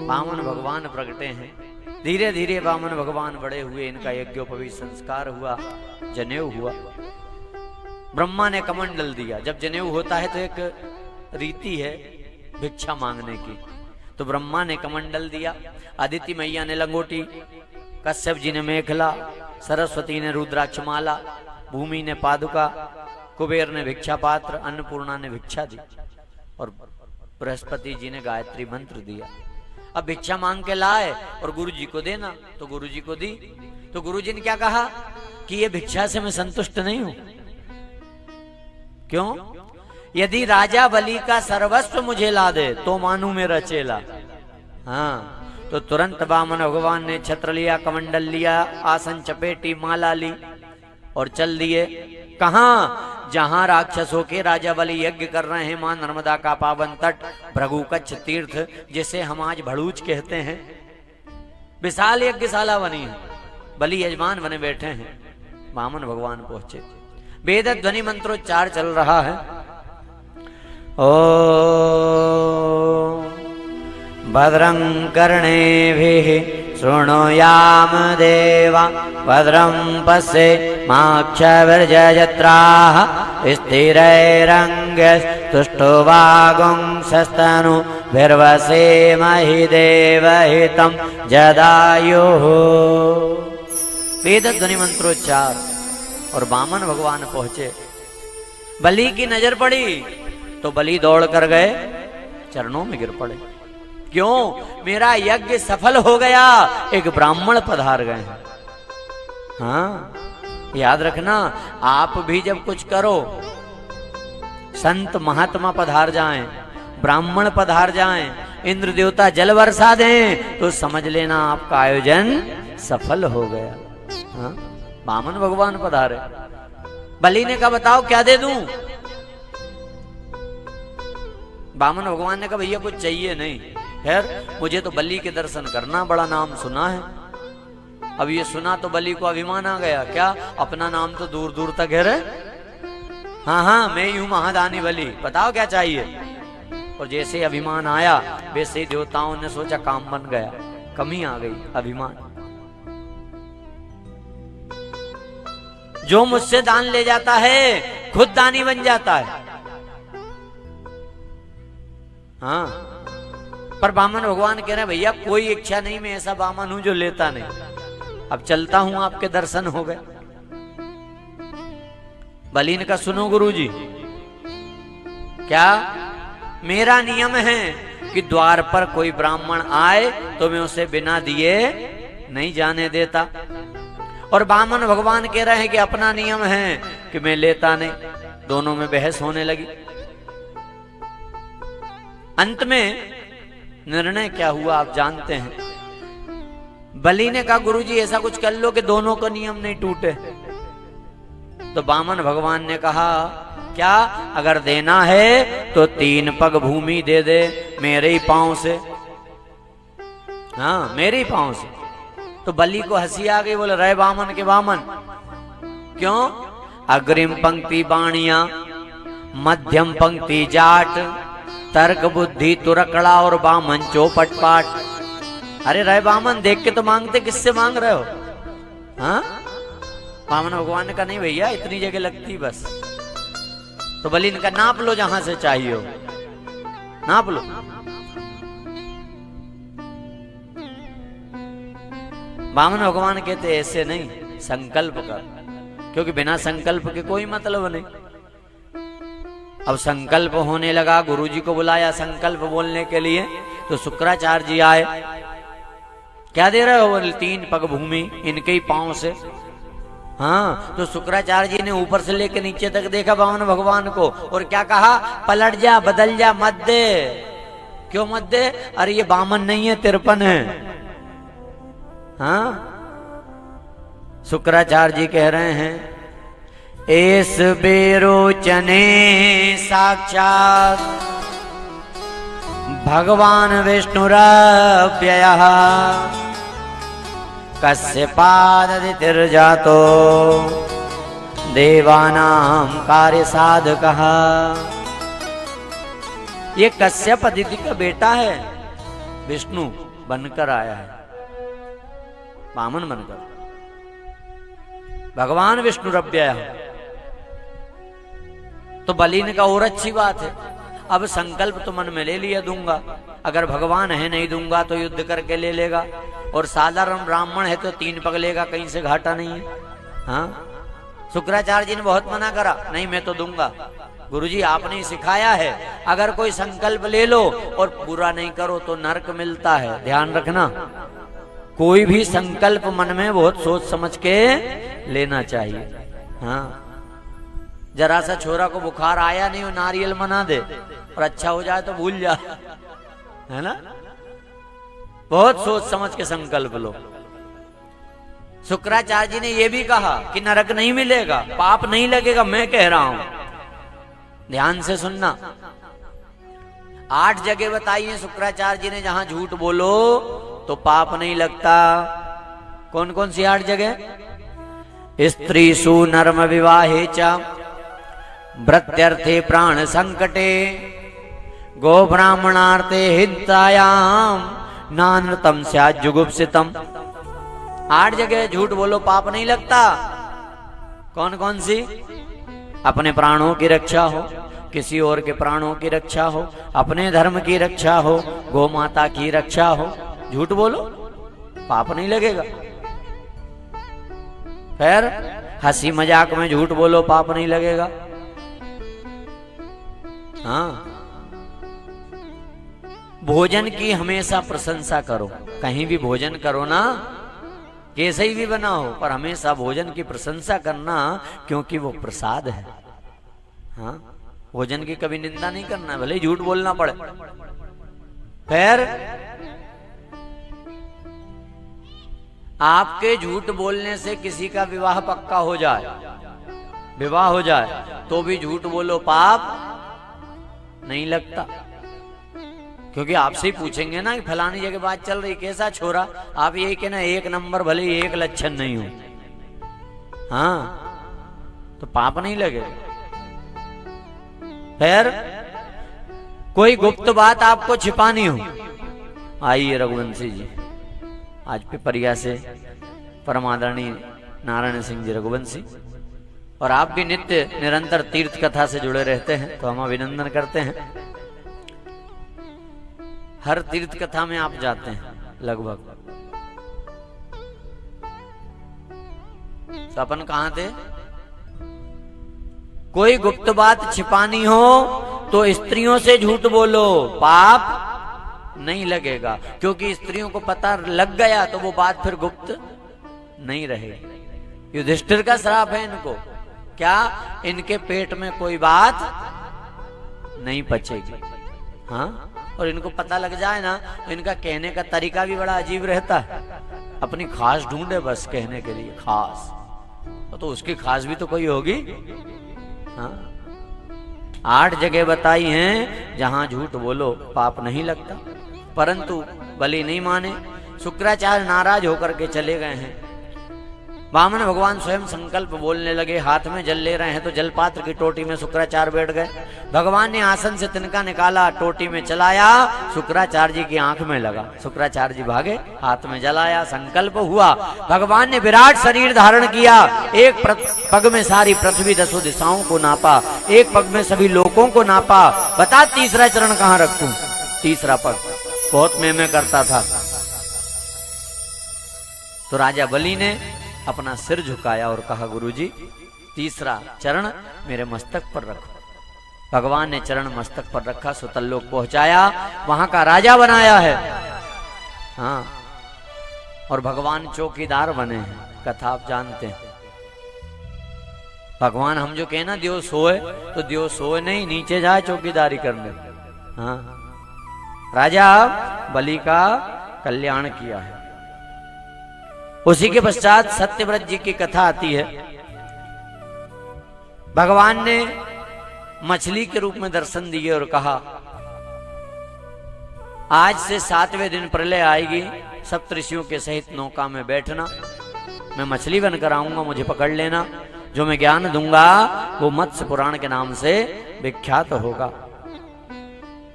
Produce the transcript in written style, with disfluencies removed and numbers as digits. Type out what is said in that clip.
वामन भगवान प्रगटे हैं। धीरे धीरे वामन भगवान बड़े हुए, इनका यज्ञोपवीत संस्कार हुआ, जनेऊ हुआ। ब्रह्मा ने कमंडल दिया। जब जनेऊ होता है तो एक रीति है भिक्षा मांगने की, तो ब्रह्मा ने कमंडल दिया, अदिति मैया ने लंगोटी, कश्यप जी ने मेखला, सरस्वती ने रुद्राक्ष माला, भूमि ने पादुका, कुबेर ने भिक्षा पात्र, अन्नपूर्णा ने भिक्षा दी और बृहस्पति जी ने गायत्री मंत्र दिया। अब भिक्षा मांग के लाए और गुरु जी को देना, तो गुरु जी को दी। तो गुरु जी ने क्या कहा कि ये भिक्षा से मैं संतुष्ट नहीं हूं। क्यों? यदि राजा बलि का सर्वस्व मुझे ला दे तो मानू मेरा चेला। हाँ, तो तुरंत वामन भगवान ने छत्र लिया, कमंडल लिया, आसन चपेटी, माला ली और चल दिए। कहां? जहां राक्षसों के राजा बलि यज्ञ कर रहे हैं, मां नर्मदा का पावन तट भृगुकच्छ तीर्थ, जिसे हम आज भड़ूच कहते हैं। विशाल यज्ञशाला बनी है, बलि यजमान बने बैठे हैं। वामन भगवान पहुंचे, वेद ध्वनि मंत्रोच्चार चल रहा है। ओ भद्रं कर्णेभिः शृणुयाम देवा, भद्रं पश्येमाक्षभिर्यजत्राः, स्थिरैरङ्गस्तुष्टुवागुंसस्तनूभिर्वसेमहि देवहितं जदायुः। वेद ध्वनि मंत्रोच्चार और वामन भगवान पहुंचे। बलि की नजर पड़ी तो बलि दौड़ कर गए, चरणों में गिर पड़े। क्यों? मेरा यज्ञ सफल हो गया, एक ब्राह्मण पधार गए हैं। हाँ, याद रखना, आप भी जब कुछ करो, संत महात्मा पधार जाएं, ब्राह्मण पधार जाएं, इंद्र देवता जल वर्षा दें, तो समझ लेना आपका आयोजन सफल हो गया। हाँ, वामन भगवान पधारे। बलि ने कहा बताओ क्या दे दूं? वामन भगवान ने कहा भैया कुछ चाहिए नहीं, खैर मुझे तो बलि के दर्शन करना, बड़ा नाम सुना है। अब ये सुना तो बलि को अभिमान आ गया, क्या अपना नाम तो दूर दूर तक है रे। हाँ हाँ, मैं ही हूं महादानी बलि, बताओ क्या चाहिए। और जैसे अभिमान आया वैसे ही देवताओं ने सोचा काम बन गया, कमी आ गई, अभिमान। जो मुझसे दान ले जाता है खुद दानी बन जाता है। हाँ, पर वामन भगवान कह रहे हैं भैया कोई इच्छा नहीं, मैं ऐसा वामन हूं जो लेता नहीं। अब चलता हूं, आपके दर्शन हो गए। बलि ने कहा सुनो गुरुजी, क्या मेरा नियम है कि द्वार पर कोई ब्राह्मण आए तो मैं उसे बिना दिए नहीं जाने देता। और वामन भगवान कह रहे हैं कि अपना नियम है कि मैं लेता नहीं। दोनों में बहस होने लगी। अंत में निर्णय क्या हुआ आप जानते हैं। बलि ने कहा गुरुजी ऐसा कुछ कर लो कि दोनों का नियम नहीं टूटे। तो वामन भगवान ने कहा क्या, अगर देना है तो 3 पग भूमि दे दे मेरे ही पांव से। हाँ, मेरे ही पांव से। तो बलि को हंसी आ गई, बोले रे वामन के वामन, क्यों? अग्रिम पंक्ति बाणिया, मध्यम पंक्ति जाट, तर्क बुद्धि तुरकड़ा और वामन चौपट पाट। अरे रे वामन देख के तो मांगते, किससे मांग रहे हो? हाँ, वामन भगवान ने कहा नहीं भैया इतनी जगह लगती बस। तो बलि ने कहा नाप लो जहां से चाहिए हो, नाप लो। वामन भगवान कहते ऐसे नहीं, संकल्प कर, क्योंकि बिना संकल्प के कोई मतलब नहीं। अब संकल्प होने लगा, गुरुजी को बुलाया संकल्प बोलने के लिए। तो शुक्राचार्य जी आए, क्या दे रहे हो? बोले 3 पग भूमि, इनके ही पांव से। हाँ, तो शुक्राचार्य जी ने ऊपर से लेकर नीचे तक देखा वामन भगवान को और क्या कहा, पलट जा, बदल जा, मत दे। क्यों मत दे? अरे ये वामन नहीं है, 53 है। हाँ, शुक्राचार्य जी कह रहे हैं एस बेरोचने साक्षात भगवान विष्णुरव्ययः कश्यपादितिर्जातो देवानां कार्य साधकः। ये कश्यप अदिति का बेटा है, विष्णु बनकर आया है, वामन बनकर। भगवान विष्णु रव्यय। तो बलि ने कहा और अच्छी बात है, अब संकल्प तो मन में ले लिया दूंगा, अगर भगवान है नहीं दूंगा तो युद्ध करके ले लेगा, और साधारण ब्राह्मण है तो 3 पग लेगा, कहीं से घाटा नहीं है। हाँ, शुक्राचार्य जी ने बहुत मना करा, नहीं मैं तो दूंगा। गुरुजी आपने ही सिखाया है, अगर कोई संकल्प ले लो और पूरा नहीं करो तो नरक मिलता है, ध्यान रखना। कोई भी संकल्प मन में बहुत सोच समझ के लेना चाहिए। हाँ, जरा सा छोरा को बुखार आया नहीं, वो नारियल मना दे और अच्छा हो जाए तो भूल जा, है ना। बहुत सोच समझ के संकल्प लो। शुक्राचार्य जी ने यह भी कहा कि नरक नहीं मिलेगा, पाप नहीं लगेगा, मैं कह रहा हूं, ध्यान से सुनना। 8 जगह बताई है शुक्राचार्य जी ने जहां झूठ बोलो तो पाप नहीं लगता। कौन कौन सी 8 जगह? स्त्रीषु नर्म विवाहे च व्रत्यर्थे प्राण संकटे गो ब्राह्मणार्थे हिंसायाम नानृतम स्यात् जुगुप्सितम। 8 जगह झूठ बोलो पाप नहीं लगता। कौन कौन सी? अपने प्राणों की रक्षा हो, किसी और के प्राणों की रक्षा हो, अपने धर्म की रक्षा हो, गौ माता की रक्षा हो, झूठ बोलो पाप नहीं लगेगा। फिर हंसी मजाक में झूठ बोलो पाप नहीं लगेगा। हाँ, भोजन की हमेशा प्रशंसा करो, कहीं भी भोजन करो ना, कैसे ही भी बना हो, पर हमेशा भोजन की प्रशंसा करना, क्योंकि वो प्रसाद है। हाँ, भोजन की कभी निंदा नहीं करना, भले ही झूठ बोलना पड़े। फिर आपके झूठ बोलने से किसी का विवाह पक्का हो जाए, विवाह हो जाए, तो भी झूठ बोलो पाप नहीं लगता। क्योंकि आपसे ही पूछेंगे ना कि फलानी जगह बात चल रही, कैसा छोरा, आप यही कहना 1 नंबर, भले 1 लक्षण नहीं हो। हाँ, तो पाप नहीं लगेगा। फिर कोई गुप्त बात आपको छिपानी हो, आइए रघुवंशी जी, आज पिपरिया से परम आदरणीय नारायण सिंह जी रघुवंशी, और आप भी नित्य निरंतर तीर्थ कथा से जुड़े रहते हैं, तो हम अभिनंदन करते हैं। हर तीर्थ कथा में आप जाते हैं लगभग। तो अपन कहां थे? कोई गुप्त बात छिपानी हो तो स्त्रियों से झूठ बोलो, पाप नहीं लगेगा। क्योंकि स्त्रियों को पता लग गया तो वो बात फिर गुप्त नहीं रहेगी। युधिष्ठिर का श्राप है इनको, क्या? इनके पेट में कोई बात नहीं पचेगी। हाँ, और इनको पता लग जाए ना, तो इनका कहने का तरीका भी बड़ा अजीब रहता है। अपनी खास ढूंढे बस कहने के लिए, खास, तो उसकी खास भी तो कोई होगी। हाँ, 8 जगह बताई हैं जहां झूठ बोलो पाप नहीं लगता, परंतु बलि नहीं माने। शुक्राचार्य नाराज होकर के चले गए हैं। वामन भगवान स्वयं संकल्प बोलने लगे, हाथ में जल ले रहे हैं तो जलपात्र की टोटी में शुक्राचार्य बैठ गए। भगवान ने आसन से तिनका निकाला, टोटी में चलाया, शुक्राचार्य जी की आंख में लगा। शुक्राचार्य जी भागे, हाथ में जलाया, संकल्प हुआ। भगवान ने विराट शरीर धारण किया, एक पग में सारी पृथ्वी 10 दिशाओं को नापा, एक पग में सभी लोकों को नापा। बता तीसरा चरण कहां रखूं? तीसरा पग बहुत मैं करता था। तो राजा बलि ने अपना सिर झुकाया और कहा, गुरुजी तीसरा चरण मेरे मस्तक पर रखो। भगवान ने चरण मस्तक पर रखा, सुतल्लोक पहुंचाया, वहां का राजा बनाया है। हाँ, और भगवान चौकीदार बने हैं, कथा आप जानते हैं। भगवान हम जो कहना देव सोए, तो देव सोए नहीं, नीचे जाए चौकीदारी करने। हाँ, राजा बलि का कल्याण किया है। उसी के पश्चात सत्यव्रत जी की कथा आती है। भगवान ने मछली के रूप में दर्शन दिए और कहा, आज से 7वें दिन प्रलय आएगी, सप्तऋषियों के सहित नौका में बैठना, मैं मछली बनकर आऊंगा, मुझे पकड़ लेना, जो मैं ज्ञान दूंगा वो मत्स्य पुराण के नाम से विख्यात होगा।